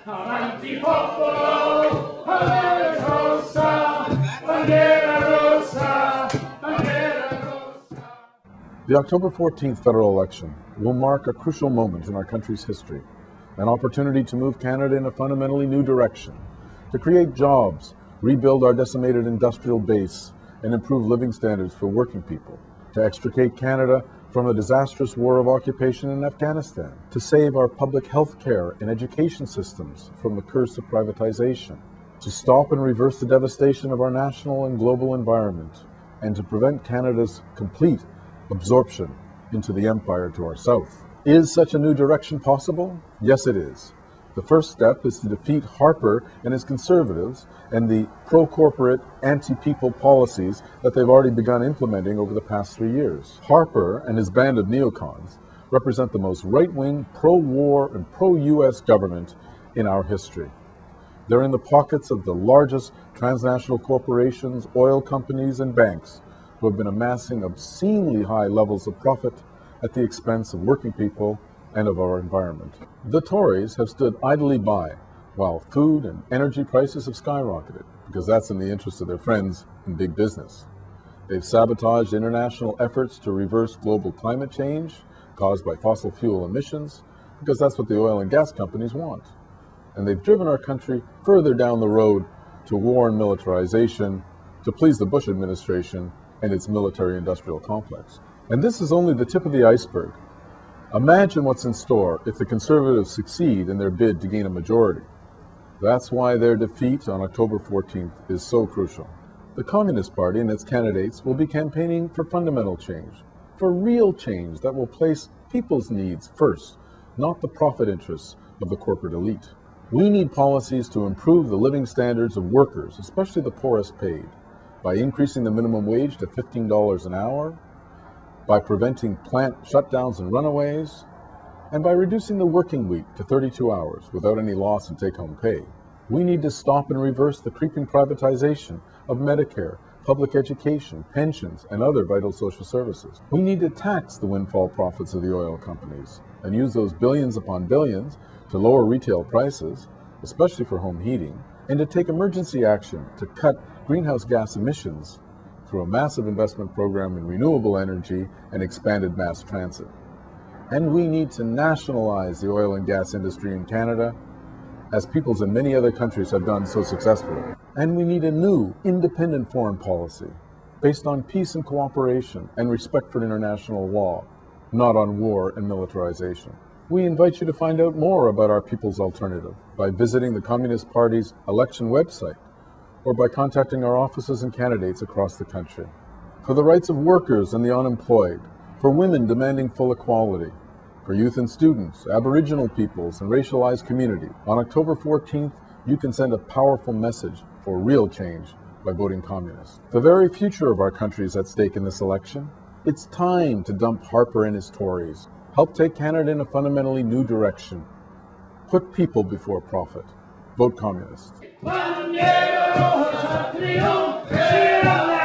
Avanti popolo, bandera rossa, bandera rossa, bandera rossa. The October 14th federal election will mark a crucial moment in our country's history, an opportunity to move Canada in a fundamentally new direction, to create jobs, rebuild our decimated industrial base, and improve living standards for working people, to extricate Canada from the disastrous war of occupation in Afghanistan, to save our public health care and education systems from the curse of privatization, to stop and reverse the devastation of our national and global environment, and to prevent Canada's complete absorption into the empire to our south. Is such a new direction possible? Yes, it is. The first step is to defeat Harper and his Conservatives and the pro-corporate, anti-people policies that they've already begun implementing over the past 3 years. Harper and his band of neocons represent the most right-wing, pro-war and pro-US government in our history. They're in the pockets of the largest transnational corporations, oil companies and banks who have been amassing obscenely high levels of profit at the expense of working people and of our environment. The Tories have stood idly by while food and energy prices have skyrocketed, because that's in the interest of their friends in big business. They've sabotaged international efforts to reverse global climate change caused by fossil fuel emissions, because that's what the oil and gas companies want. And they've driven our country further down the road to war and militarization to please the Bush administration and its military-industrial complex. And this is only the tip of the iceberg. Imagine what's in store if the Conservatives succeed in their bid to gain a majority. That's why their defeat on October 14th is so crucial. The Communist Party and its candidates will be campaigning for fundamental change, for real change that will place people's needs first, not the profit interests of the corporate elite. We need policies to improve the living standards of workers, especially the poorest paid, by increasing the minimum wage to $15 an hour, by preventing plant shutdowns and runaways, and by reducing the working week to 32 hours without any loss in take-home pay. We need to stop and reverse the creeping privatization of Medicare, public education, pensions, and other vital social services. We need to tax the windfall profits of the oil companies and use those billions upon billions to lower retail prices, especially for home heating, and to take emergency action to cut greenhouse gas emissions through a massive investment program in renewable energy and expanded mass transit. And we need to nationalize the oil and gas industry in Canada, as peoples in many other countries have done so successfully. And we need a new, independent foreign policy based on peace and cooperation and respect for international law, not on war and militarization. We invite you to find out more about our People's Alternative by visiting the Communist Party's election website, or by contacting our offices and candidates across the country. For the rights of workers and the unemployed, for women demanding full equality, for youth and students, Aboriginal peoples, and racialized community, on October 14th, you can send a powerful message for real change by voting Communist. The very future of our country is at stake in this election. It's time to dump Harper and his Tories. Help take Canada in a fundamentally new direction. Put people before profit. Vote Communist. Bandera roja triunfa,